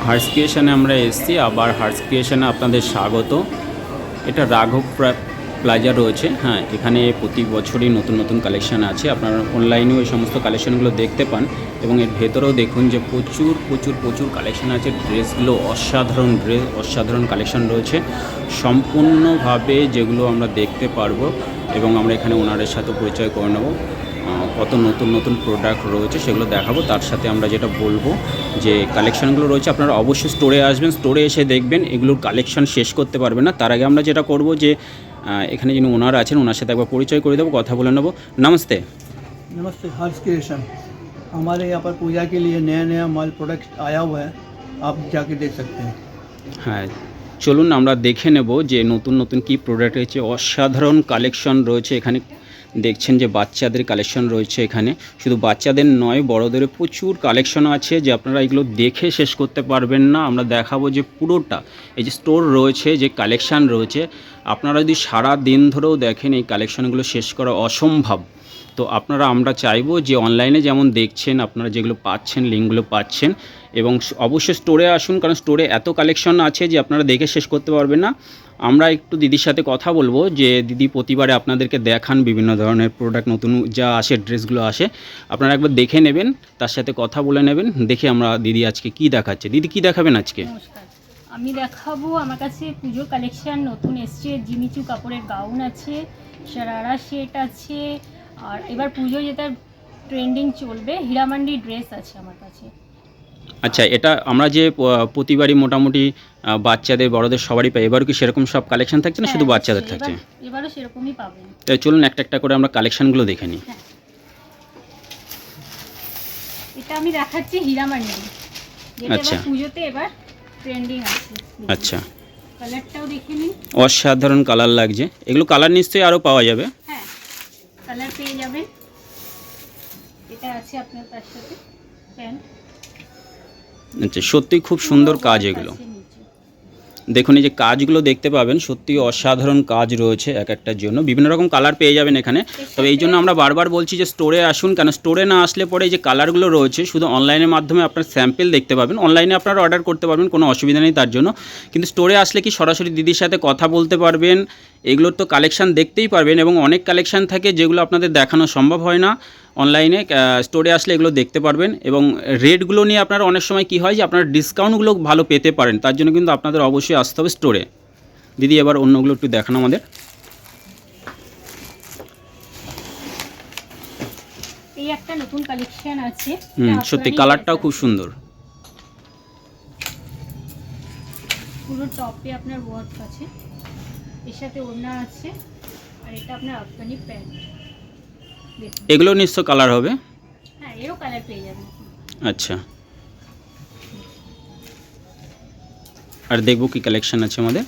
Hertz ক্রিয়েশনে আমরা এসেছি, আবার হার্স ক্রিয়েশনে আপনাদের স্বাগত। এটা রাঘব প্লাজা রয়েছে। হ্যাঁ, এখানে প্রতি বছরই নতুন নতুন কালেকশান আছে। আপনারা অনলাইনেও এই সমস্ত কালেকশানগুলো দেখতে পান এবং এর ভেতরেও দেখুন যে প্রচুর প্রচুর প্রচুর কালেকশান আছে। ড্রেসগুলো অসাধারণ, অসাধারণ কালেকশান রয়েছে সম্পূর্ণভাবে, যেগুলো আমরা দেখতে পারবো এবং আমরা এখানে ওনারের সাথে পরিচয় করে নেব। কত নতুন নতুন প্রোডাক্ট রয়েছে সেগুলো দেখাবো। তার সাথে আমরা যেটা বলবো যে কালেকশানগুলো রয়েছে আপনারা অবশ্যই স্টোরে আসবেন, স্টোরে এসে দেখবেন, এগুলোর কালেকশান শেষ করতে পারবেন না। তার আগে আমরা যেটা করব যে এখানে যিনি ওনার আছেন ওনার সাথে একবার পরিচয় করে দেবো, কথা বলে নেবো। नमस्ते। नमस्ते। हर्ष क्रिएशन, हमारे यहाँ पर पूजा के लिए नया नया माल प्रोडक्ट आया हुआ है, आप जाके देख सकते हैं। হ্যাঁ, চলুন আমরা দেখে নেব যে নতুন নতুন কী প্রোডাক্ট রয়েছে। অসাধারণ কালেকশন রয়েছে এখানে। দেখছেন যে বাচ্চাদের কালেকশন রয়েছে এখানে, শুধু বাচ্চাদের নয় বড়োদেরও প্রচুর কালেকশন আছে যে আপনারা এগুলো দেখে শেষ করতে পারবেন না। আমরা দেখাবো যে পুরোটা এই যে স্টোর রয়েছে, যে কালেকশান রয়েছে, আপনারা যদি সারা দিন ধরেও দেখেন এই কালেকশনগুলো শেষ করা অসম্ভব। তো আমরা চাইবো যে অনলাইনে যেমন দেখছেন আপনারা যেগুলো পাচ্ছেন, লিঙ্কগুলো পাচ্ছেন, এবং অবশ্যই স্টোরে আসুন, কারণ স্টোরে এত কালেকশন আছে যে আপনারা দেখে শেষ করতে পারবেন না। আমরা একটু দিদির সাথে কথা বলবো যে দিদি প্রতিবারে আপনাদেরকে দেখান বিভিন্ন ধরনের প্রোডাক্ট, নতুন যা আসে ড্রেসগুলো আসে, আপনারা একবার দেখে নেবেন, তার সাথে কথা বলে নেবেন। দেখে আমরা দিদি আজকে কি দেখাচ্ছে। দিদি কি দেখাবেন আজকে? নমস্কার, আমি দেখাবো, আমার কাছে পুজোর কালেকশন নতুন এসছে। জিমিচু কাপড়ের গাউন আছে, শারারা সেট আছে, আর এবার পুজো যেটা ট্রেন্ডিং চলবে হীরামান্ডি ড্রেস আছে আমার কাছে। আচ্ছা, এটা আমরা যে প্রতিবারই মোটামুটি বাচ্চাদের বড়দের সবারই পাই, এবারও কি সেরকম সব কালেকশন থাকছে না শুধু বাচ্চাদের থাকছে? এবারও সেরকমই পাবেন। তাই চলুন একটা একটা করে আমরা কালেকশনগুলো দেখে নিই। হ্যাঁ, এটা আমি দেখাচ্ছি হীরামান্ডি, যেটা আচ্ছা। এবার পুজোতে এবার ট্রেন্ডিং আছে। আচ্ছা, কালারটাও দেখে নিন, অসাধারণ কালার লাগছে। এগুলো কালার নিশ্চয়ই আরও পাওয়া যাবে। হ্যাঁ কালার পেয়ে যাবেন। এটা আছে আপনার তার সাথে প্যান্ট। আচ্ছা, সত্যিই খুব সুন্দর কাজ এগুলো। দেখুন এই যে কাজগুলো দেখতে পাবেন, সত্যি অসাধারণ কাজ রয়েছে এক একটার জন্য। বিভিন্ন রকম কালার পেয়ে যাবেন এখানে। তবে এই জন্য আমরা বারবার বলছি যে স্টোরে আসুন, কেন স্টোরে না আসলে পরে এই যে কালারগুলো রয়েছে শুধু অনলাইনের মাধ্যমে আপনার স্যাম্পেল দেখতে পাবেন, অনলাইনে আপনারা অর্ডার করতে পারবেন, কোনো অসুবিধা নেই তার জন্য। কিন্তু স্টোরে আসলে কি সরাসরি দিদির সাথে কথা বলতে পারবেন, এগুলোর তো কালেকশান দেখতেই পারবেন, এবং অনেক কালেকশান থাকে যেগুলো আপনাদের দেখানো সম্ভব হয় না অনলাইনে। স্টোরে আসলে এগুলো দেখতে পারবেন, এবং রেটগুলো নিয়ে আপনারা অনেক সময় কি হয় যে আপনারা ডিসকাউন্টগুলো ভালো পেতে পারেন, তার জন্য কিন্তু আপনাদের অবশ্যই আসতে হবে স্টোরে। দিদি এবার অন্যগুলো একটু দেখানো আমাদের। এই একটা নতুন কালেকশন আছে। সত্যি কালারটাও খুব সুন্দর। পুরো টপে আপনার ওয়ার্ক আছে, এর সাথে ওড়না আছে, আর এটা আপনার আফগানি প্যান্ট। এগুলো নিশ্চয় কালার হবে। হ্যাঁ, এরও কালার পেয়ে যাবেন। আচ্ছা, আর দেখবো কি কালেকশন আছে আমাদের।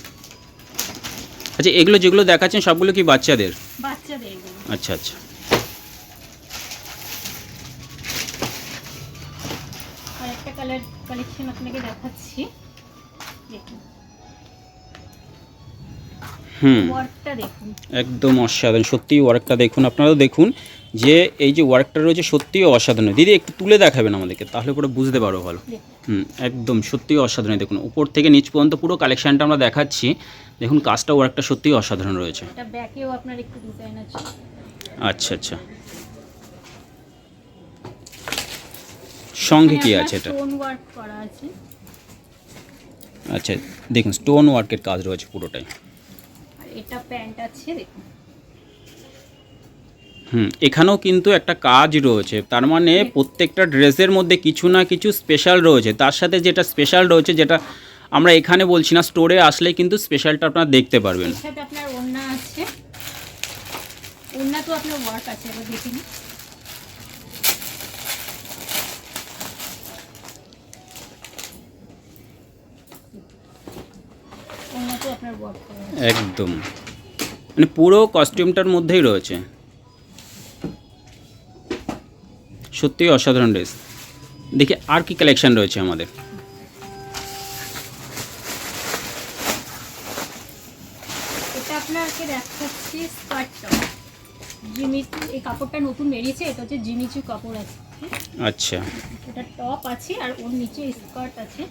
আচ্ছা, এগুলো যেগুলো দেখাচ্ছেন সবগুলো কি বাচ্চাদের? বাচ্চাদের এগুলো। আচ্ছা আচ্ছা, আর একটা কালার কালেকশন আপনাকে দেখাচ্ছি, দেখুন ওয়ার্কটা দেখুন, একদম অসাধারণ। সত্যিই ওয়ার্কটা দেখুন, আপনারাও দেখুন যে এই যে ওয়ার্কটা রয়েছে সত্যিই অসাধারণ। দিদি একটু তুলে দেখাবেন আমাদেরকে, তাহলে পুরো বুঝতে পারবো ভালো। একদম সত্যিই অসাধারণ। দেখুন উপর থেকে নিচ পর্যন্ত পুরো কালেকশানটা আমরা দেখাচ্ছি। দেখুন কাজটা, ওয়ার্কটা সত্যিই অসাধারণ রয়েছে। এটা ব্যাকেও আপনার একটু ডিজাইন আছে। আচ্ছা আচ্ছা, সঙ্গে কি আছে এটা? স্টোন ওয়ার্ক করা আছে। আচ্ছা, দেখুন স্টোন ওয়ার্কের কাজ রয়েছে পুরোটাই। আর এটা প্যান্ট আছে, দেখুন। এখানেও কিন্তু একটা কাজ রয়েছে, তার মানে প্রত্যেকটা ড্রেসের মধ্যে কিছু না কিছু স্পেশাল রয়েছে। তার সাথে যেটা স্পেশাল রয়েছে, যেটা আমরা এখানে বলছি না, স্টোরে আসলে কিন্তু স্পেশালটা আপনারা দেখতে পারবেন। এর সাথে আপনার ওড়না আছে, ওড়না তো আপনার ওয়ার্ক আছে, এবার দেখে নিন। ওড়না তো আপনার ওয়ার্ক করা আছে। একদম মানে পুরো কস্টিউমটার মধ্যেই রয়েছে। সত্যিই অসাধারণ ড্রেস। দেখি আর কি কালেকশন রয়েছে আমাদের। এটা আপনাকে দেখাচ্ছি স্কার্ট টপ। জিমিচু, এই কাপড়টা নতুন বেরিয়েছে, এটা হচ্ছে জিমিচু কাপড় আছে। আচ্ছা, এটা টপ আছে আর ওর নিচে স্কার্ট আছে।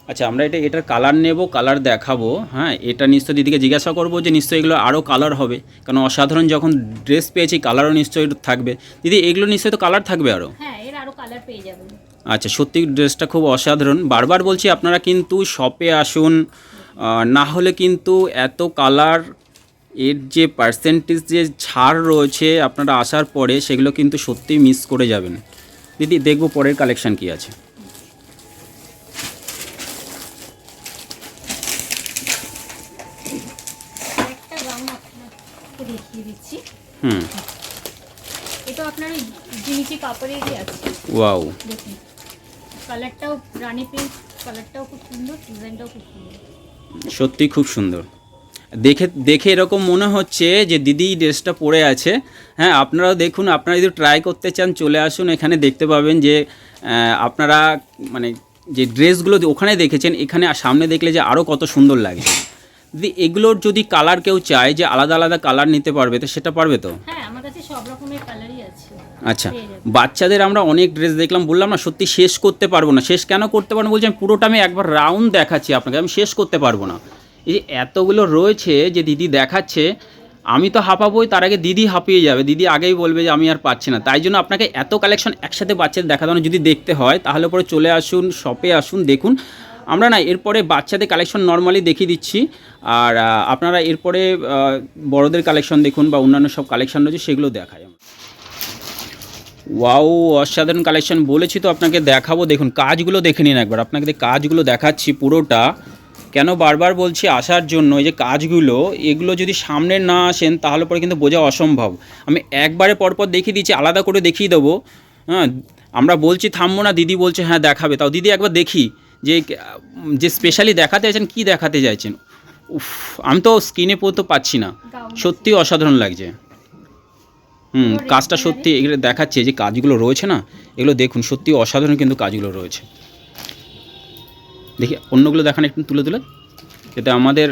আচ্ছা, আমরা এটার কালার নেব, কালার দেখাবো। হ্যাঁ, এটা নিশ্চয়ই দিদিকে জিজ্ঞাসা করবো যে নিশ্চয়ই এগুলো আরও কালার হবে, কারণ অসাধারণ যখন ড্রেস পেয়েছি কালারও নিশ্চয়ই থাকবে। দিদি এগুলো নিশ্চয়ই তো কালার থাকবে আরও? হ্যাঁ, এর আরো কালার পেয়ে যাবেন। আচ্ছা, সত্যি ড্রেসটা খুব অসাধারণ। বারবার বলছি আপনারা কিন্তু শপে আসুন, না হলে কিন্তু এত কালার, এর যে পার্সেন্টেজ যে ছাড় রয়েছে আপনারা আসার পরে সেগুলো কিন্তু সত্যিই মিস করে যাবেন। দিদি দেখবো পরের কালেকশান কি আছে। একটা গাউন আপনাকে দেখিয়ে দিচ্ছি। হুম, এটা আপনার ওই জিমিচি কাপড়েরই আছে। ওয়াও, দেখুন কালারটাও রানী পিঙ্ক, কালারটাও খুব সুন্দর, ডিজাইনটাও খুব সুন্দর। সত্যি খুব সুন্দর। দেখে দেখে এরকম মনে হচ্ছে যে দিদি ড্রেসটা পরে আছে। হ্যাঁ, আপনারাও দেখুন, আপনারা যদি ট্রাই করতে চান চলে আসুন, এখানে দেখতে পাবেন যে আপনারা মানে যে ড্রেসগুলো ওখানে দেখেছেন এখানে সামনে দেখলে যে আরও কত সুন্দর লাগে। দিদি এগুলোর যদি কালার কেউ চায় যে আলাদা আলাদা কালার নিতে পারবে, তো সেটা পারবে তো? হ্যাঁ, আমার কাছে সব রকমের কালারই আছে। আচ্ছা, পেয়ে যাবেন। বাচ্চাদের আমরা অনেক ড্রেস দেখলাম, বললাম না সত্যি শেষ করতে পারবো না। শেষ কেন করতে পারবো না বলছি, আমি পুরোটা আমি একবার রাউন্ড দেখাচ্ছি আপনাকে, আমি শেষ করতে পারবো না। এই যে এতগুলো রয়েছে যে দিদি দেখাচ্ছে, আমি তো হাঁপাবোই, তার আগে দিদি হাঁপিয়ে যাবে। দিদি আগেই বলবে যে আমি আর পাচ্ছি না। তাই জন্য আপনাকে এত কালেকশন একসাথে বাচ্চাদের দেখাতে হবে। যদি দেখতে হয় তাহলে পরে চলে আসুন, শপে আসুন, দেখুন। আমরা না এরপরে বাচ্চাদের কালেকশন নর্মালি দেখিয়ে দিচ্ছি, আর আপনারা এরপরে বড়দের কালেকশন দেখুন বা অন্যান্য সব কালেকশন রয়েছে সেগুলো দেখায়। ওয়াও, অসাধারণ কালেকশন, বলেছি তো আপনাকে দেখাবো। দেখুন কাজগুলো দেখে নিন একবার, আপনাকে কাজগুলো দেখাচ্ছি পুরোটা। কেন বারবার বলছি আসার জন্য, এই যে কাজগুলো, এগুলো যদি সামনে না আসেন তাহলে পরে কিন্তু বোঝা অসম্ভব। আমি একবারে পরপর দেখিয়ে দিচ্ছি, আলাদা করে দেখিয়ে দেবো। হ্যাঁ, আমরা বলছি থামবো না, দিদি বলছে হ্যাঁ দেখাবে। তাও দিদি একবার দেখি যে যে স্পেশালি দেখাতে চাইছেন, কি দেখাতে চাইছেন। উফ, আমি তো স্ক্রিনে পড়তে পাচ্ছি না, সত্যি অসাধারণ লাগছে। কাজটা সত্যি এগুলো দেখাচ্ছে, যে কাজগুলো রয়েছে না এগুলো দেখুন, সত্যি অসাধারণ কিন্তু কাজগুলো রয়েছে। দেখি অন্যগুলো দেখান একটু তুলে তুলে, যাতে আমাদের,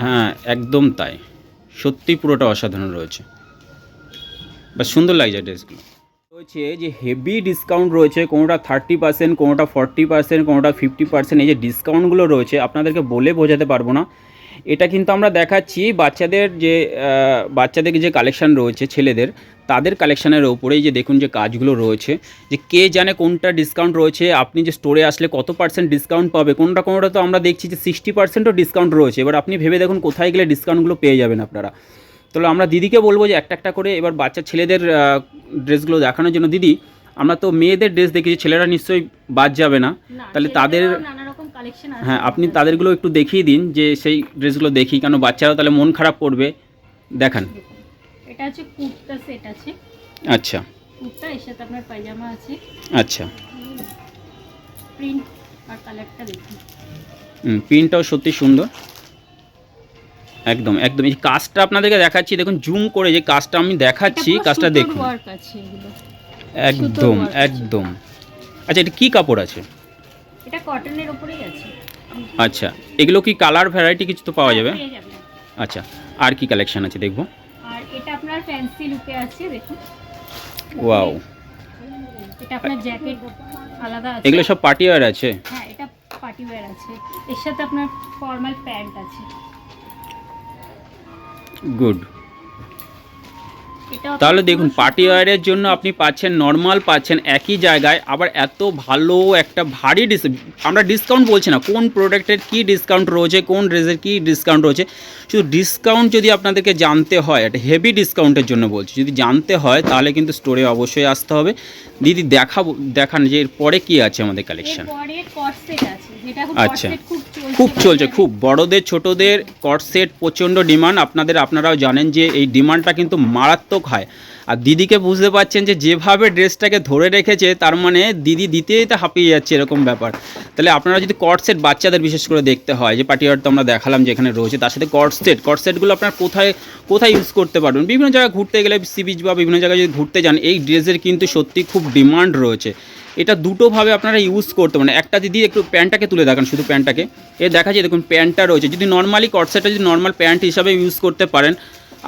হ্যাঁ একদম তাই, সত্যি পুরোটা অসাধারণ রয়েছে, বা সুন্দর লাগছে ড্রেসগুলো। রয়েছে যে হেভি ডিসকাউন্ট রয়েছে, কোনোটা 30%, কোনোটা 40%, কোনোটা 50%। এই যে ডিসকাউন্টগুলো রয়েছে আপনাদেরকে বলে বোঝাতে পারবো না। এটা কিন্তু আমরা দেখাচ্ছি বাচ্চাদের যে কালেকশান রয়েছে, ছেলেদের তাদের কালেকশানের ওপরেই। যে দেখুন যে কাজগুলো রয়েছে, যে কে জানে কোনটা ডিসকাউন্ট রয়েছে। আপনি যে স্টোরে আসলে কত পার্সেন্ট ডিসকাউন্ট পাবে, কোনোটা তো আমরা দেখছি যে 60%ও ডিসকাউন্ট রয়েছে। এবার আপনি ভেবে দেখুন কোথায় গেলে ডিসকাউন্টগুলো পেয়ে যাবেন আপনারা। তাহলে আমরা দিদিকে বলবো যে একটা একটা করে এবার বাচ্চা ছেলেদের ড্রেসগুলো দেখানোর জন্য। দিদি আমরা তো মেয়েদের ড্রেস দেখেছি, ছেলেরা নিশ্চয়ই বাদ যাবে না, তাহলে তাদের, হ্যাঁ আপনি তাদেরগুলো একটু দেখিয়ে দিন, যে সেই ড্রেসগুলো দেখি, কেন বাচ্চারাও তাহলে মন খারাপ করবে। দেখান। এটা হচ্ছে কুর্তা সেট আছে। আচ্ছা, কুর্তা, এর সাথে আপনার পায়জামা আছে। আচ্ছা, প্রিন্ট আর কালারটা দেখুন। প্রিন্টটাও সত্যি সুন্দর, একদম একদম। এই কাজটা আপনাদেরকে দেখাচ্ছি, দেখুন জুম করে যে কাজটা আমি দেখাচ্ছি, কাজটা দেখুন একদম একদম। আচ্ছা, এটা কি কাপড় আছে? এটা কটনের উপরেই আছে। আচ্ছা, এগুলো কি কালার ভ্যারাইটি কিছু তো পাওয়া যাবে? পেয়ে যাবেন। আচ্ছা, আর কি কালেকশন আছে দেখবো। আর এটা আপনার ফ্যান্সি লুকে আছে, দেখুন। ওয়াও, এটা আপনার জ্যাকেট আলাদা আছে। এগুলো সব পার্টি ওয়্যার আছে? হ্যাঁ, এটা পার্টি ওয়্যার আছে। এর সাথে আপনার ফর্মাল প্যান্ট আছে। গুড। তাহলে দেখুন পার্টি ওয়্যারের জন্য আপনি পাচ্ছেন, নর্মাল পাচ্ছেন একই জায়গায়, আবার এত ভালো একটা ভারী আমরা ডিসকাউন্ট বলছি না, কোন প্রোডাক্টের কি ডিসকাউন্ট রয়েছে, কোন ড্রেসের কি ডিসকাউন্ট রয়েছে। শুধু ডিসকাউন্ট যদি আপনাদেরকে জানতে হয়, একটা হেভি ডিসকাউন্টের জন্য বলছি, যদি জানতে হয় তাহলে কিন্তু স্টোরে অবশ্যই আসতে হবে। দিদি দেখান যে এরপরে কি আছে আমাদের কালেকশন। আচ্ছা, খুব চলছে, খুব বড়দের ছোটদের কট সেট প্রচণ্ড ডিমান্ড। আপনারাও জানেন যে এই ডিমান্ডটা কিন্তু মারাত্মক হয়। আর দিদিকে বুঝতে পারছেন যে যেভাবে ড্রেসটাকে ধরে রেখেছে, তার মানে দিদি দিতেই তো হাঁপিয়ে যাচ্ছে, এরকম ব্যাপার। তাহলে আপনারা যদি কট সেট বাচ্চাদের বিশেষ করে দেখতে হয়, যে পার্টি ওয়্যার তো আমরা দেখালাম যে এখানে রয়েছে, তার সাথে কট সেটগুলো আপনার কোথায় ইউজ করতে পারবেন। বিভিন্ন জায়গায় ঘুরতে গেলে, সি বিচ বা বিভিন্ন জায়গায় যদি ঘুরতে যান, এই ড্রেসের কিন্তু সত্যি খুব ডিমান্ড রয়েছে। এটা দুটোভাবে আপনারা ইউজ করতে পারেন। একটা দিদি একটু প্যান্টটাকে তুলে দেখান, শুধু প্যান্টটাকে। এ দেখা যায় দেখুন প্যান্টটা রয়েছে, যদি নর্মালি কট সেটটা যদি নর্মাল প্যান্ট হিসাবে ইউজ করতে পারেন।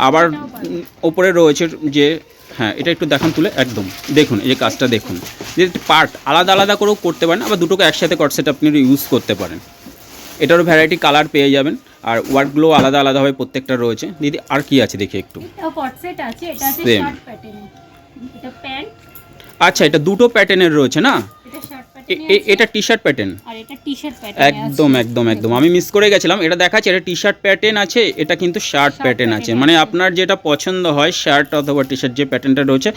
আবার ওপরে রয়েছে যে হ্যাঁ এটা একটু দেখান তুলে, একদম দেখুন এই যে কাজটা দেখুন, যে পার্ট আলাদা আলাদা করেও করতে পারেন, আবার দুটোকে একসাথে কট সেট আপনি ইউজ করতে পারেন। এটারও ভ্যারাইটি কালার পেয়ে যাবেন, আর ওয়ার্ডগুলো আলাদা আলাদাভাবে প্রত্যেকটা রয়েছে। দিদি আর কি আছে দেখি একটু। এটাও কট সেট আছে, এটা আছে Same. শার্ট প্যাটার্ন, এটা প্যান্ট, আচ্ছা এটা দুটো প্যাটার্নের রয়েছে না, এটা শার্ট প্যাটার্ন, এটা টি শার্ট প্যাটার্ন। আর এটা টি-শার্ট প্যাটার্ন। একদম একদম একদম, আমি মিস করে গেছিলাম, এটা দেখাচ্ছে এটা টি শার্ট প্যাটার্ন আছে, এটা কিন্তু শার্ট প্যাটার্ন আছে। pattern মানে আছে। আপনার যেটা পছন্দ হয় শার্ট অথবা টি শার্ট যে প্যাটার্নটা রয়েছে,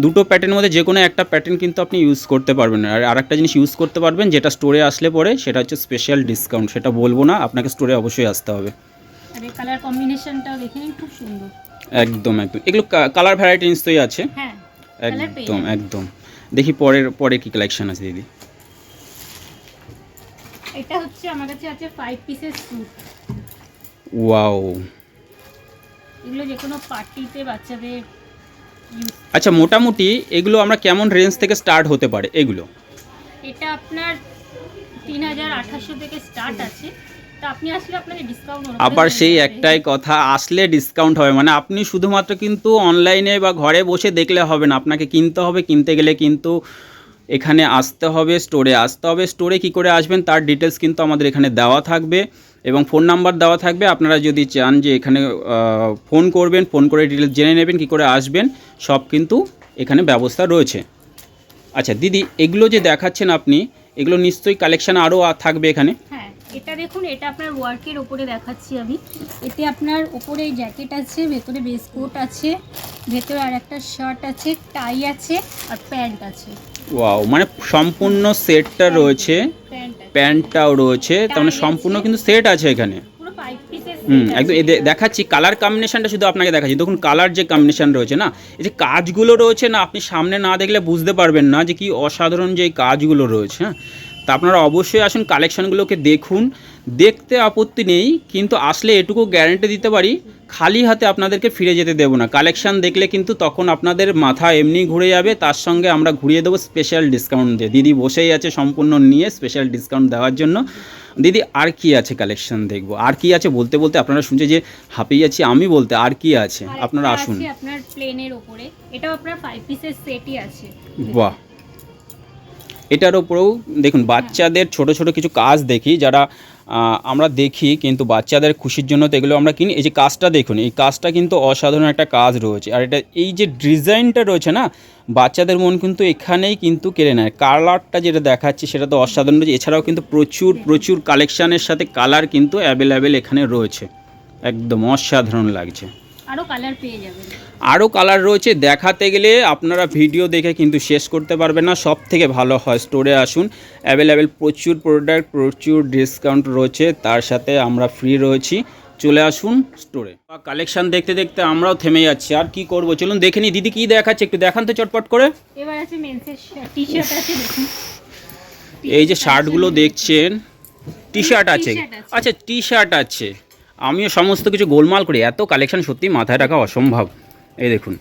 দুটো প্যাটার্নের মধ্যে যে কোনো একটা প্যাটার্ন কিন্তু আপনি ইউজ করতে পারবেন। আর আরেকটা জিনিস ইউজ করতে পারবেন যেটা স্টোরে আসলে পরে, সেটা হচ্ছে স্পেশাল ডিসকাউন্ট, সেটা বলবো না, আপনাকে স্টোরে অবশ্যই আসতে হবে। আর এই কালার কম্বিনেশনটাও দেখে নিন, খুব সুন্দর। একদম একদম, এগুলো কালার ভ্যারাইটি নিশ্চয়ই আছে। হ্যাঁ, কালার পেয়ে একদম যাবেন। একদম, দেখি পরে কি কালেকশন আছে দিদি। এটা হচ্ছে আমার কাছে আছে 5 পিসের স্যুট। ওয়াও, এগুলো যে কোনো পার্টিতে বাচ্চাদের ইউজ। আচ্ছা মোটামুটি এগুলো আমরা কেমন রেঞ্জ থেকে স্টার্ট হতে পারে এগুলো? এটা আপনার 3800 থেকে স্টার্ট আছে, তা আপনি আসলে আপনাকে ডিসকাউন্ট আবার সেই একটাই কথা, আসলে ডিসকাউন্ট হবে, মানে আপনি শুধুমাত্র কিন্তু অনলাইনে বা ঘরে বসে দেখলে হবে না, আপনাকে কিনতে হবে, কিনতে গেলে কিন্তু এখানে আসতে হবে, স্টোরে আসতে হবে। স্টোরে কী করে আসবেন তার ডিটেলস কিন্তু আমাদের এখানে দেওয়া থাকবে এবং ফোন নাম্বার দেওয়া থাকবে। আপনারা যদি চান যে এখানে ফোন করবেন, ফোন করে ডিটেলস জেনে নেবেন, কী করে আসবেন, সব কিন্তু এখানে ব্যবস্থা রয়েছে। আচ্ছা দিদি, এগুলো যে দেখাচ্ছেন আপনি, এগুলো নিশ্চয়ই কালেকশান আরও থাকবে এখানে। হ্যাঁ, এটা দেখুন, এটা আপনার ওয়ার্কের উপরে দেখাচ্ছি আমি। এতে আপনার উপরে জ্যাকেট আছে, ভেতরে বেস কোট আছে, ভেতরে আর একটা শার্ট আছে, টাই আছে, আর প্যান্ট আছে। ওয়াও, মানে সম্পূর্ণ সেটটা রয়েছে, প্যান্ট আছে, প্যান্টটাও রয়েছে, তার মানে সম্পূর্ণ কিন্তু সেট আছে এখানে। পুরো 5 পিসের একদম দেখাচ্ছি কালার কম্বিনেশনটা, শুধু আপনাকে দেখাচ্ছি দেখুন কালার যে কম্বিনেশন রয়েছে না, এই যে কাজগুলো রয়েছে না, আপনি সামনে না দেখলে বুঝতে পারবেন না যে কি অসাধারণ যে এই কাজগুলো রয়েছে। হ্যাঁ, তা আপনারা অবশ্যই আসুন, কালেকশানগুলোকে দেখুন, দেখতে আপত্তি নেই, কিন্তু আসলে এটুকু গ্যারান্টি দিতে পারি খালি হাতে আপনাদেরকে ফিরে যেতে দেবো না। কালেকশান দেখলে কিন্তু তখন আপনাদের মাথা এমনি ঘুরে যাবে, তার সঙ্গে আমরা ঘুরিয়ে দেবো স্পেশাল ডিসকাউন্ট দিয়ে। দিদি বসেই আছে সম্পূর্ণ নিয়ে স্পেশাল ডিসকাউন্ট দেওয়ার জন্য। দিদি আর কি আছে কালেকশন দেখবো, আর কি আছে বলতে বলতে আপনারা শুনছে যে হাঁপিয়ে যাচ্ছি আমি বলতে, আর কি আছে আপনারা আসুন। আপনার প্লেনের উপরে, এটাও আপনার 5 পিসের সেটই আছে। বাহ, এটার ওপরেও দেখুন বাচ্চাদের ছোট ছোট কিছু কাজ দেখি, যারা আমরা দেখি কিন্তু বাচ্চাদের খুশির জন্য তো এগুলো আমরা কিনি। এই যে কাজটা দেখুন, এই কাজটা কিন্তু অসাধারণ একটা কাজ রয়েছে, আর এটা এই যে ডিজাইনটা রয়েছে না, বাচ্চাদের মন কিন্তু এখানেই কিন্তু কেড়ে নেয়। কালারটা যেটা দেখাচ্ছি সেটা তো অসাধারণ রয়েছে, এছাড়াও কিন্তু প্রচুর প্রচুর কালেকশানের সাথে কালার কিন্তু অ্যাভেলেবেল এখানে রয়েছে, একদম অসাধারণ লাগছে। আরও কালার পেয়ে যাবেন, আরও কালার রয়েছে, দেখাতে গেলে আপনারা ভিডিও দেখে কিন্তু শেষ করতে পারবেন না। সব থেকে ভালো হয় স্টোরে আসুন, অ্যাভেলেবেল প্রচুর প্রোডাক্ট, প্রচুর ডিসকাউন্ট রয়েছে, তার সাথে আমরা ফ্রি রয়েছি। চলে আসুন স্টোরে। কালেকশান দেখতে দেখতে আমরাও থেমে যাচ্ছি, আর কি করব, চলুন দেখে নিই দিদি কী দেখাচ্ছে, একটু দেখান তো চটপট করে। এবার আছে মেন্সের টি-শার্ট আছে, দেখুন এই যে শার্টগুলো দেখছেন, টি শার্ট আছে, T-shirt আছে। আচ্ছা টি শার্ট আছে, আমিও সমস্ত কিছু গোলমাল করি, এত কালেকশন সত্যি মাথায় রাখা অসম্ভব। এই দেখুন,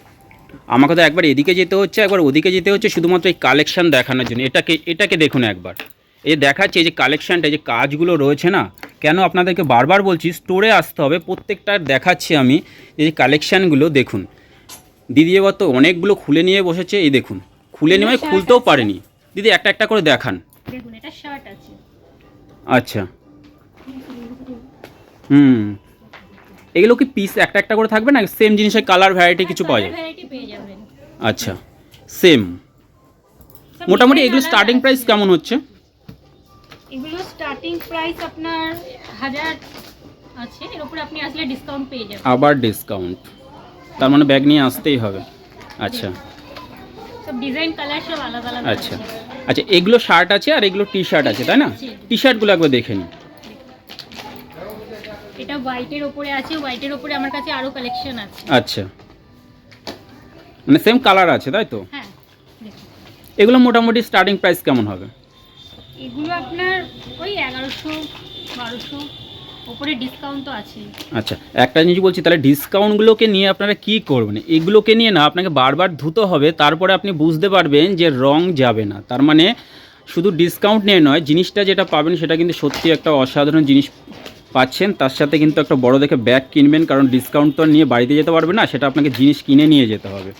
আমাকে তো একবার এদিকে যেতে হচ্ছে, একবার ওদিকে যেতে হচ্ছে, শুধুমাত্র এই কালেকশন দেখানোর জন্য। এটাকে দেখুন একবার, এই যে দেখাচ্ছে এই যে কালেকশানটা, যে কাজগুলো রয়েছে না, কেন আপনাদেরকে বারবার বলছি স্টোরে আসতে হবে, প্রত্যেকটা দেখাচ্ছি আমি। এই যে কালেকশানগুলো দেখুন, দিদি এবার তো অনেকগুলো খুলে নিয়ে বসেছে, এই দেখুন খুলে নিয়ে খুলতেও পারেনি। দিদি একটা একটা করে দেখান। দেখুন, এটা শার্ট আছে, আচ্ছা, এগুলো কি পিস একটা একটা করে থাকবে না, সেম জিনিসের কালার ভ্যারাইটি কিছু পাওয়া যায়? ভ্যারাইটি পেয়ে যাবেন। আচ্ছা, সেম। সব মোটামুটি design এগুলো আলাদা স্টার্টিং আছে। প্রাইস কেমন হচ্ছে? এগুলো স্টার্টিং প্রাইস আপনার 1000 আছে, এর উপরে আপনি আসলে ডিসকাউন্ট পেয়ে যাবেন। আবার ডিসকাউন্ট, তার মানে ব্যাগ নিয়ে আসতেই হবে। আচ্ছা সব ডিজাইন কালার সব আলাদা আলাদা আচ্ছা আছে। আচ্ছা, এগুলো শার্ট আছে আর এগুলো টি শার্ট আছে, তাই না? টি শার্টগুলো একবার দেখে নিই। এটা হোয়াইটের উপরে আছে, হোয়াইটের উপরে আমার কাছে আরো কালেকশন আছে। আচ্ছা, মানে সেম কালার আছে তাই তো? হ্যাঁ, দেখুন এগুলো মোটামুটি স্টার্টিং প্রাইস কেমন হবে? এগুলো আপনার ওই 1100 1200 উপরে ডিসকাউন্ট তো আছে। আচ্ছা, একটা জিনিস বলছি, তাহলে ডিসকাউন্টগুলোকে নিয়ে আপনারা কী করবেন? এগুলোকে নিয়ে না আপনাকে বারবার ধুতে হবে, তারপরে আপনি বুঝতে পারবেন যে রং যাবে না। তার মানে শুধু ডিসকাউন্ট নিয়ে নয়, জিনিসটা যেটা পাবেন সেটা কিন্তু সত্যি একটা অসাধারণ জিনিস পাচ্ছেন। তার সাথে কিন্তু একটা বড় দেখে ব্যাগ কিনবেন, কারণ ডিসকাউন্ট তো আর নিয়ে বাড়িতে যেতে পারবে না, সেটা আপনাকে জিনিস কিনে নিয়ে যেতে হবে।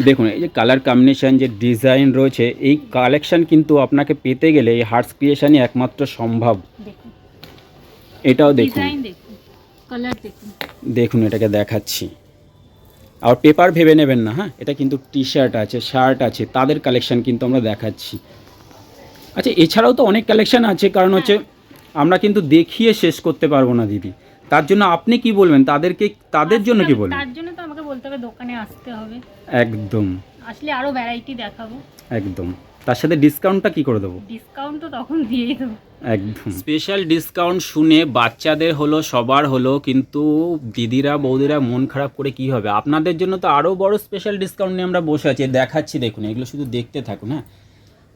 দেখুন এই যে কালার কম্বিনেশন যে ডিজাইন রয়েছে, এই কালেকশন কিন্তু আপনাকে পেতে গেলে এই হার্টস ক্রিয়েশনই একমাত্র সম্ভব। দেখুন এটাও দেখুন, ডিজাইন দেখুন, কালার দেখুন। দেখুন এটাকে দেখাচ্ছি। আর পেপার ভেবে নেবেন না, হ্যাঁ, এটা কিন্তু টি শার্ট আছে, শার্ট আছে, তাদের কালেকশন কিন্তু আমরা দেখাচ্ছি। আচ্ছা, এছাড়াও তো অনেক কালেকশন আছে, কারণ হচ্ছে আমরা কিন্তু দেখিয়ে শেষ করতে পারবো না দিদি। তার জন্য আপনি কি বলবেন তাদেরকে, তাদের জন্য কি বলবেন? তার জন্য তো আমাকে বলতে হবে দোকানে আসতে হবে, একদম আসলে আরো ভ্যারাইটি দেখাবো। একদম, তার সাথে ডিসকাউন্টটা কি করে দেবো? ডিসকাউন্ট তো তখন দিয়েই দেবো। একদম স্পেশাল ডিসকাউন্ট শুনে বাচ্চাদের হলো, সবার হলো, কিন্তু দিদিরা বৌদিরা মন খারাপ করে কি হবে? আপনাদের জন্য তো আরও বড় স্পেশাল ডিসকাউন্ট নিয়ে আমরা বসে আছি, দেখাচ্ছি। দেখুন এগুলো শুধু দেখতে থাকুন। হ্যাঁ,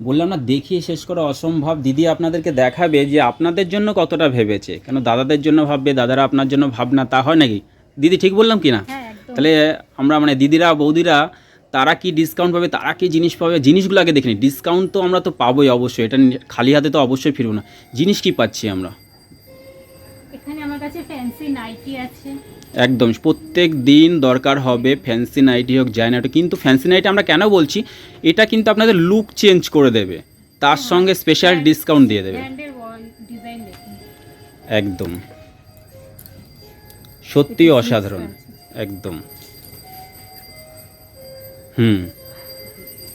বললাম না দেখিয়ে শেষ করা অসম্ভব। দিদি আপনাদেরকে দেখাবে যে আপনাদের জন্য কতটা ভেবেছে, কেন দাদাদের জন্য ভাববে, দাদারা আপনার জন্য ভাবনা, তা হয় নাকি দিদি? ঠিক বললাম কি না? হ্যাঁ একদম। তাহলে আমরা মানে দিদিরা বৌদিরা তারা কি ডিসকাউন্ট পাবে, তারা কি জিনিস পাবে, জিনিসগুলো আগে দেখে নিই। ডিসকাউন্ট তো আমরা তো পাবোই অবশ্যই, এটা খালি হাতে তো অবশ্যই ফিরবো না। জিনিস কি পাচ্ছি আমরা? এখানে আমার কাছে ফ্যান্সি নাইটি আছে। একদম প্রত্যেক দিন দরকার হবে ফ্যান্সি নাইটি হোক, জায়নাটি। কিন্তু ফ্যান্সি নাইটি আমরা কেন বলছি, এটা কিন্তু আপনাদের লুক চেঞ্জ করে দেবে, তার সঙ্গে স্পেশাল ডিসকাউন্ট দিয়ে দেবে। ব্র্যান্ডের ডিজাইন দেখুন, একদম সত্যি অসাধারণ, একদম।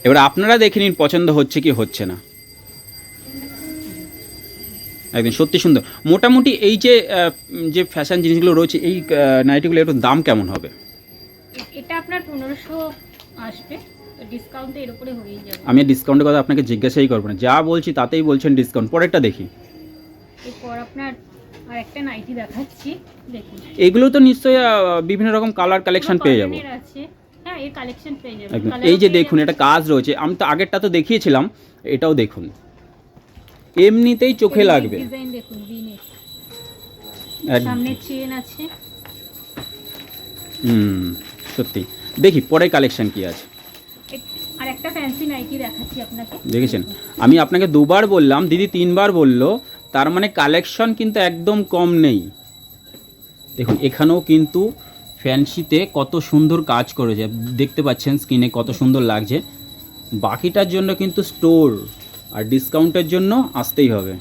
এবার আপনারা দেখে নিন পছন্দ হচ্ছে কি হচ্ছে না। একদম সত্যি সুন্দর। মোটামুটি এই যে ফ্যাশন জিনিসগুলো রয়েছে, এই নাইটিগুলো একটু দাম কেমন হবে? এটা আপনার 1500 আসবে, ডিসকাউন্টে এর উপরে হয়ে যাবে। আমি ডিসকাউন্টের কথা আপনাকে জিজ্ঞাসাই করবো না, যা বলছি তাতেই বলছেন ডিসকাউন্ট। পরেরটা দেখি। এরপর আপনার আর একটা নাইটি দেখাচ্ছি, দেখুন। এগুলো তো নিশ্চয়ই বিভিন্ন রকম কালার কালেকশন পেয়ে যাবো। আছে, হ্যাঁ এর কালেকশন পেয়ে যাবেন। একদম। এই যে দেখুন এটা কাজ রয়েছে, আমি তো আগেরটা তো দেখিয়েছিলাম, এটাও দেখুন, এমনিতেই চোখে লাগবে। ডিজাইন দেখুন, ভিনেক, একদম। সামনে চেন আছে। সত্যি। দেখি পরের কালেকশন কি আছে। আর একটা ফ্যান্সি নাইটি দেখাচ্ছি আপনাকে, দেখেছেন? আমি আপনাকে দুবার বললাম, দিদি তিনবার বললো, তার মানে কালেকশন কিন্তু একদম কম নেই। দেখুন এখানেও কিন্তু ফ্যান্সিতে কত সুন্দর কাজ করেছে, দেখতে পাচ্ছেন স্ক্রিনে কত সুন্দর লাগছে। বাকিটার জন্য কিন্তু স্টোর আর ডিসকাউন্টের জন্য আসতেই হবে।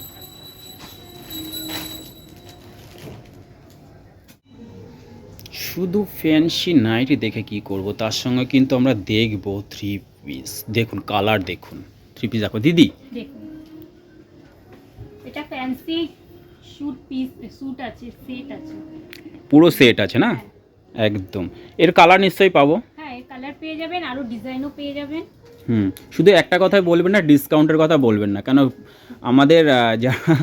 শুধু ফ্যান্সি নাইটি দেখে কি করব, তার সঙ্গে কিন্তু আমরা দেখব থ্রি পিস। দেখুন কালার দেখুন, থ্রি পিস দেখো দিদি। দেখুন এটা ফ্যান্সি স্যুট পিস, স্যুট আছে, সেট আছে, পুরো সেট আছে না? একদম। এর কালার নিশ্চয়ই পাবো। হ্যাঁ এর কালার পেয়ে যাবেন, আরও ডিজাইনও পেয়ে যাবেন। শুধু একটা কথাই বলবেন না, ডিসকাউন্টের কথা বলবেন না, কেন আমাদের যারা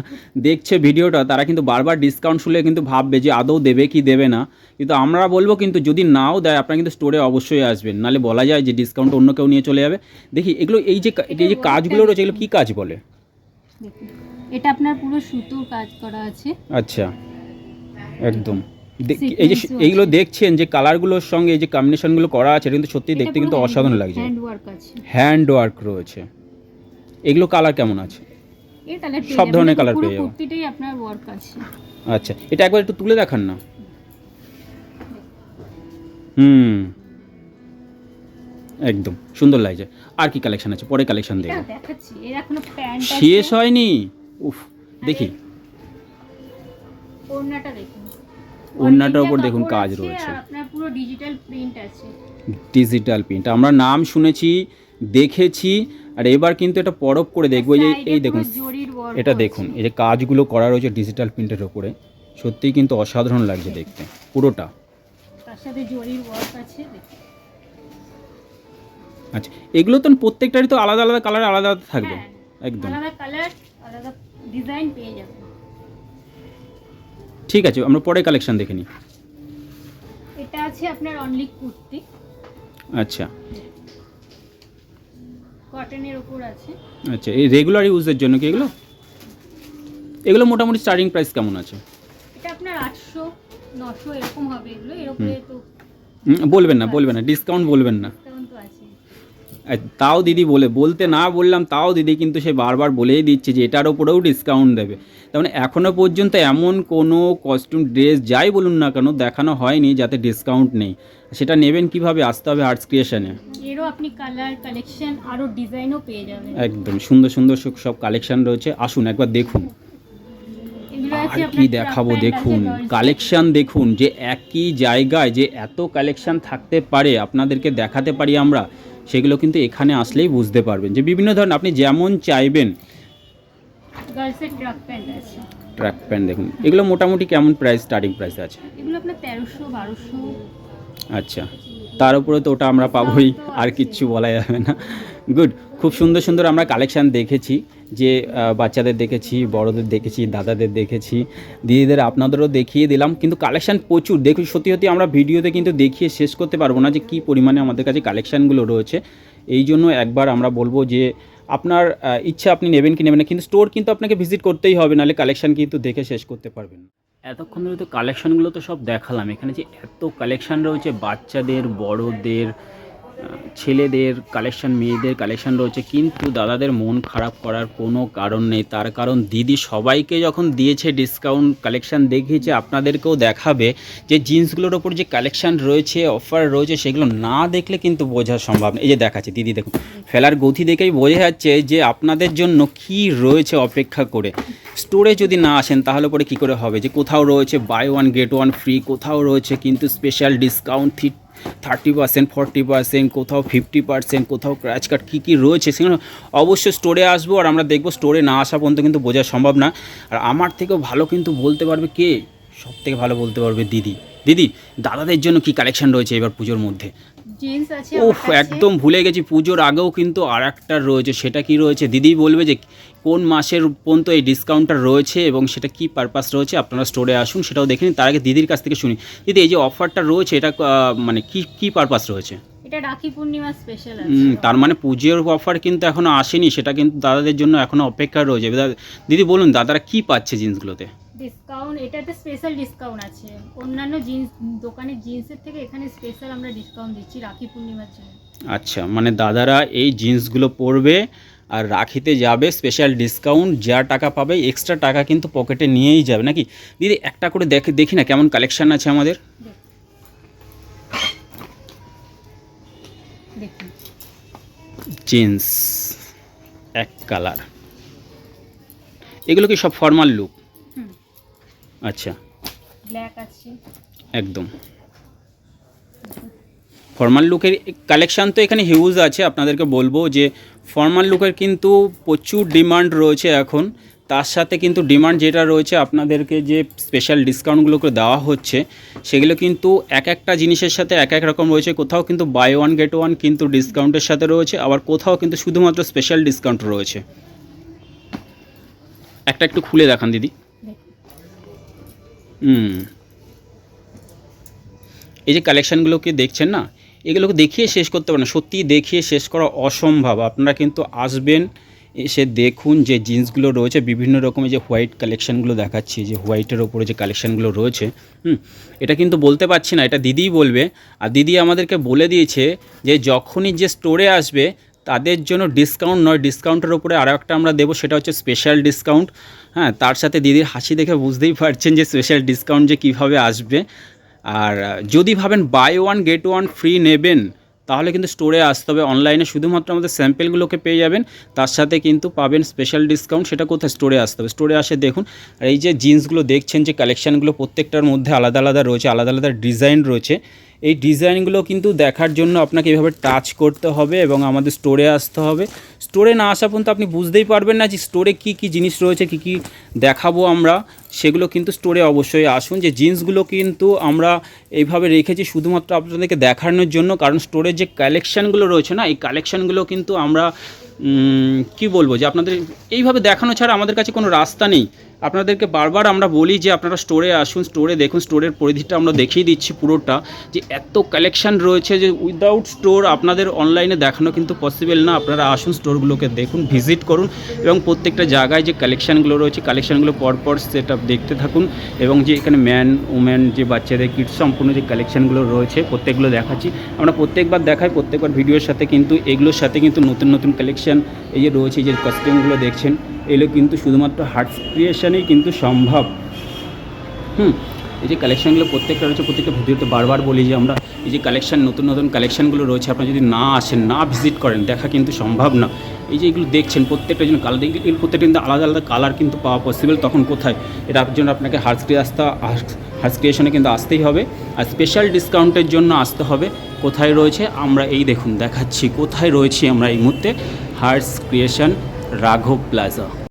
দেখছে ভিডিওটা তারা কিন্তু বারবার ডিসকাউন্ট শুনলে কিন্তু ভাববে যে আদৌ দেবে কি দেবে না। কিন্তু আমরা বলবো কিন্তু যদি নাও দেয় আপনারা কিন্তু স্টোরে অবশ্যই আসবেন, নাহলে বলা যায় যে ডিসকাউন্ট অন্য কেউ নিয়ে চলে যাবে। দেখি এগুলো, এই যে কাজগুলো রয়েছে, এগুলো কী কাজ বলে? দেখুন এটা আপনার পুরো সুতোর কাজ করা আছে। আচ্ছা, একদম। এই যে এইগুলো দেখছেন যে কালারগুলোর সঙ্গে এই যে কম্বিনেশনগুলো করা আছে, কিন্তু সত্যি দেখতে কিন্তু অসাধারণ লাগছে। হ্যান্ড ওয়ার্ক আছে, হ্যান্ড ওয়ার্ক রয়েছে। এগুলো কালার কেমন আছে? এই কালার সব ধরনের কালার পেয়ে যাবো। প্রত্যেকটাই আপনার ওয়ার্ক আছে। আচ্ছা, এটা একবার একটু তুলে দেখান না। একদম সুন্দর লাগছে। আর কি কালেকশন আছে? পরে কালেকশন দেখব, দেখাচ্ছি। এর এখনো প্যান্ট আছে, শেষ হয়নি। উফ, দেখি ওড়নাটা দেখুন, ওড়নাটার উপর দেখুন কাজ রয়েছে, আপনার পুরো ডিজিটাল প্রিন্ট আছে। ডিজিটাল প্রিন্ট আমরা নাম শুনেছি, দেখেছি, আর এবার কিন্তু এটা পরখ করে দেখবো। এই দেখুন, এটা দেখুন, এই যে কাজগুলো করা রয়েছে ডিজিটাল প্রিন্টের ওপরে, সত্যিই কিন্তু অসাধারণ লাগছে দেখতে পুরোটা। তার সাথে জরির ওয়ার্ক আছে। আচ্ছা, এগুলো তো প্রত্যেকটারই তো আলাদা আলাদা কালার, আলাদা আলাদা থাকবে। একদম আলাদা কালার, আলাদা ডিজাইন পেয়ে যাবেন। ঠিক আছে, আমরা পরে কালেকশন দেখে নিই। এটা আছে আপনার অনলি কুর্তি। আচ্ছা কটনের উপর আছে। আচ্ছা, এই রেগুলার ইউজের জন্য কি এগুলো? এগুলো মোটামুটি স্টার্টিং প্রাইস কেমন আছে? এটা আপনার 800 900 এরকম হবে। এগুলো এর উপরে তো বলবেন না, ডিসকাউন্ট বলবেন না। ডিসকাউন্ট তো আছে। তাও দিদি বলতে না বললাম, তাও দিদি কিন্তু সে বারবার বলেই দিচ্ছে যে এটার ওপরেও ডিসকাউন্ট দেবে। তার মানে এখনও পর্যন্ত এমন কোনো কস্টিউম ড্রেস যাই বলুন না কেন দেখানো হয়নি যাতে ডিসকাউন্ট নেই। সেটা নেবেন কিভাবে? আসতে হবে আর্টস ক্রিয়েশনে। এরও আপনি কালার কালেকশন আরও ডিজাইনও পেয়ে যাবেন। একদম সুন্দর সুন্দর সব কালেকশন রয়েছে, আসুন একবার দেখুন। এগুলো আর আছে কি আপনার দেখাবো ট্রাক প্যান্ট দেখুন, আছে, গর্জিয়াস। কালেকশন দেখুন, যে একই জায়গায় যে এত কালেকশন থাকতে পারে আপনাদেরকে দেখাতে পারি আমরা, সেগুলো কিন্তু এখানে আসলেই বুঝতে পারবেন যে বিভিন্ন ধরনের আপনি যেমন চাইবেন। গার্লসের ট্রাক প্যান্ট আছে। ট্র্যাক প্যান্ট দেখুন, এগুলো মোটামুটি কেমন প্রাইস, স্টার্টিং প্রাইস আছে? এগুলো আপনার 1300-1200। আচ্ছা, তার উপরে তো ওটা আমরা পাবোই, আর কিচ্ছু বলা যাবে না। গুড, খুব সুন্দর সুন্দর আমরা কালেকশান দেখেছি, যে বাচ্চাদের দেখেছি, বড়দের দেখেছি, দাদাদের দেখেছি, দিদিদের আপনাদেরও দেখিয়ে দিলাম। কিন্তু কালেকশান প্রচুর, দেখুন সত্যি সত্যি আমরা ভিডিওতে কিন্তু দেখিয়ে শেষ করতে পারবো না যে কী পরিমাণে আমাদের কাছে কালেকশানগুলো রয়েছে। এই জন্য একবার আমরা বলবো যে আপনার ইচ্ছা আপনি নেবেন কি নেবেন না, কিন্তু স্টোর কিন্তু আপনাকে ভিজিট করতেই হবে, নাহলে কালেকশান কিন্তু দেখে শেষ করতে পারবেন না। এতক্ষণ ধরে তো কালেকশানগুলো তো সব দেখালাম, এখানে যে এত কালেকশান রয়েছে বাচ্চাদের, বড়দের, ছেলেদের কালেকশান, মেয়েদের কালেকশান রয়েছে, কিন্তু দাদাদের মন খারাপ করার কোনো কারণ নেই। তার কারণ দিদি সবাইকে যখন দিয়েছে ডিসকাউন্ট কালেকশান দেখিয়েছে, আপনাদেরকেও দেখাবে যে জিন্সগুলোর ওপর যে কালেকশান রয়েছে, অফার রয়েছে, সেগুলো না দেখলে কিন্তু বোঝা সম্ভব না। এই যে দেখাচ্ছে দিদি, দেখুন ফেলার গতি দেখেই বোঝা যাচ্ছে যে আপনাদের জন্য কি রয়েছে অপেক্ষা করে। স্টোরে যদি না আসেন তাহলে পরে কী করে হবে, যে কোথাও রয়েছে buy one get one free, কোথাও রয়েছে কিন্তু স্পেশাল ডিসকাউন্ট 30%, 40%, কোথাও 50%, কোথাও ক্র্যাচ কার্ড, কী রয়েছে সেখানে অবশ্যই স্টোরে আসবো। আর আমরা দেখবো, স্টোরে না আসা পর্যন্ত কিন্তু বোঝা সম্ভব না। আর আমার থেকেও ভালো কিন্তু বলতে পারবে কে? সব থেকে ভালো বলতে পারবে দিদি। দিদি, দাদাদের জন্য কি কালেকশন রয়েছে এবার পুজোর মধ্যে? জিন্স আছে ওহ, একদম ভুলে গেছি, পুজোর আগেও কিন্তু আর একটা রয়েছে। সেটা কি রয়েছে দিদি বলবে যে কোন মাসের পর্যন্ত এই ডিসকাউন্টটা রয়েছে এবং সেটা কি পারপাস রয়েছে? আপনারা স্টোরে আসুন, সেটাও দেখে নিন। তার আগে দিদির কাছ থেকে শুনি, দিদি এই যে অফারটা রয়েছে এটা মানে কি পারপাস রয়েছে? এটা রাখি পূর্ণিমা স্পেশাল আছে। তার মানে পুজোর অফার কিন্তু এখনও আসেনি, সেটা কিন্তু দাদাদের জন্য এখনও অপেক্ষা রয়েছে। দিদি বলুন, দাদারা কি পাচ্ছে জিন্সগুলোতে? ডিসকাউন্ট, এটাতে স্পেশাল ডিসকাউন্ট আছে। অন্যান্য জিন্স দোকানের জিন্সের থেকে এখানে স্পেশাল আমরা ডিসকাউন্ট দিচ্ছি রাখি পূর্ণিমার জন্য। আচ্ছা, মানে দাদারা এই জিন্সগুলো পরবে আর রাখিতে যাবে, স্পেশাল ডিসকাউন্ট, যা টাকা পাবে এক্সট্রা টাকা কিন্তু পকেটে নিয়েই যাবে নাকি? দিদি একটা করে দেখি না কেমন কালেকশান আছে আমাদের। দেখুন জিন্স এক কালার, এগুলো কি সব ফর্মাল লুক? হুম, আচ্ছা, ব্ল্যাক আছে। একদম ফর্মাল লুকের কালেকশান তো এখানে হিউজ আছে। আপনাদেরকে বলবো যে ফর্মাল লুকের কিন্তু প্রচুর ডিমান্ড রয়েছে এখন। তার সাথে কিন্তু ডিমান্ড যেটা রয়েছে, আপনাদেরকে যে স্পেশাল ডিসকাউন্টগুলোকে দেওয়া হচ্ছে সেগুলো কিন্তু এক একটা জিনিসের সাথে এক এক রকম রয়েছে। কোথাও কিন্তু বাই ওয়ান গেট ওয়ান কিন্তু ডিসকাউন্টের সাথে রয়েছে, আবার কোথাও কিন্তু শুধুমাত্র স্পেশাল ডিসকাউন্ট রয়েছে। একটা একটু খুলে দেখান দিদি। এই যে কালেকশানগুলোকে দেখছেন না, এগুলোকে দেখিয়ে শেষ করতে পারেন না, সত্যিই দেখিয়ে শেষ করা অসম্ভব। আপনারা কিন্তু আসবেন, এসে দেখুন যে জিন্সগুলো রয়েছে বিভিন্ন রকমের, যে হোয়াইট কালেকশানগুলো দেখাচ্ছি, যে হোয়াইটের ওপরে যে কালেকশানগুলো রয়েছে, এটা কিন্তু বলতে পারছি না, এটা দিদিই বলবে। আর দিদি আমাদেরকে বলে দিয়েছে যে যখনই যে স্টোরে আসবে তাদের জন্য ডিসকাউন্ট নয়, ডিসকাউন্টের ওপরে আরও একটা আমরা দেবো, সেটা হচ্ছে স্পেশাল ডিসকাউন্ট। হ্যাঁ, তার সাথে দিদির হাসি দেখে বুঝতেই পারছেন যে স্পেশাল ডিসকাউন্ট যে কীভাবে আসবে। আর যদি ভাবেন buy one get one free নেবেন, তাহলে কিন্তু স্টোরে আসতে হবে। অনলাইনে শুধুমাত্র আমাদের স্যাম্পেলগুলোকে পেয়ে যাবেন, তার সাথে কিন্তু পাবেন স্পেশাল ডিসকাউন্ট। সেটা কোথায়? স্টোরে আসতে হবে। স্টোরে আসে দেখুন। আর এই যে জিন্সগুলো দেখছেন, যে কালেকশানগুলো প্রত্যেকটার মধ্যে আলাদা আলাদা রয়েছে, আলাদা আলাদা ডিজাইন রয়েছে। এই ডিজাইনগুলো কিন্তু দেখার জন্য আপনাকে এইভাবে টাচ করতে হবে এবং আমাদের স্টোরে আসতে হবে। স্টোরে না আসা পর্যন্ত আপনি বুঝতেই পারবেন না যে স্টোরে কী কী জিনিস রয়েছে, কী কী দেখাবো আমরা, সেগুলো কিন্তু স্টোরে অবশ্যই আসুন। যে জিন্সগুলো কিন্তু আমরা এইভাবে রেখেছি শুধুমাত্র আপনাদেরকে দেখানোর জন্য, কারণ স্টোরের যে কালেকশানগুলো রয়েছে না, এই কালেকশানগুলো কিন্তু আমরা কি বলবো, যে আপনাদের এইভাবে দেখানো ছাড়া আমাদের কাছে কোনো রাস্তা নেই। আপনাদেরকে বারবার আমরা বলি যে আপনারা স্টোরে আসুন, স্টোরে দেখুন, স্টোরের পরিধিটা আমরা দেখিয়ে দিচ্ছি পুরোটা, যে এত কালেকশান রয়েছে যে উইদাউট স্টোর আপনাদের অনলাইনে দেখানো কিন্তু পসিবল না। আপনারা আসুন, স্টোরগুলোকে দেখুন, ভিজিট করুন এবং প্রত্যেকটা জায়গায় যে কালেকশানগুলো রয়েছে কালেকশানগুলো পরপর সেট আপ দেখতে থাকুন এবং যে এখানে ম্যান ওম্যান যে বাচ্চাদের কিডস সম্পূর্ণ যে কালেকশানগুলো রয়েছে প্রত্যেকগুলো দেখাচ্ছি। আমরা প্রত্যেকবার দেখাই, প্রত্যেকবার ভিডিওর সাথে কিন্তু এগুলোর সাথে কিন্তু নতুন নতুন কালেকশান এই যে রয়েছে, এই যে কস্টিউমগুলো দেখছেন এগুলো কিন্তু শুধুমাত্র হার্ট ক্রিয়েশনেই কিন্তু সম্ভব। এই যে কালেকশানগুলো প্রত্যেকটা রয়েছে, প্রত্যেকটা ভিডিওতে বারবার বলি যে আমরা এই যে কালেকশান নতুন নতুন কালেকশানগুলো রয়েছে আপনারা যদি না আসেন, না ভিজিট করেন, দেখা কিন্তু সম্ভব না। এই যে এগুলো দেখছেন প্রত্যেকটা জন্য কালার, এগুলো প্রত্যেকটা কিন্তু আলাদা আলাদা কালার কিন্তু পাওয়া পসিবল। তখন কোথায়, এটার জন্য আপনাকে হার্টস ক্রিয়েশনে কিন্তু আসতেই হবে, আর স্পেশাল ডিসকাউন্টের জন্য আসতে হবে। কোথায় রয়েছে আমরা এই দেখুন দেখাচ্ছি কোথায় রয়েছি আমরা এই মুহূর্তে, হার্টস ক্রিয়েশন রাঘব প্লাজা।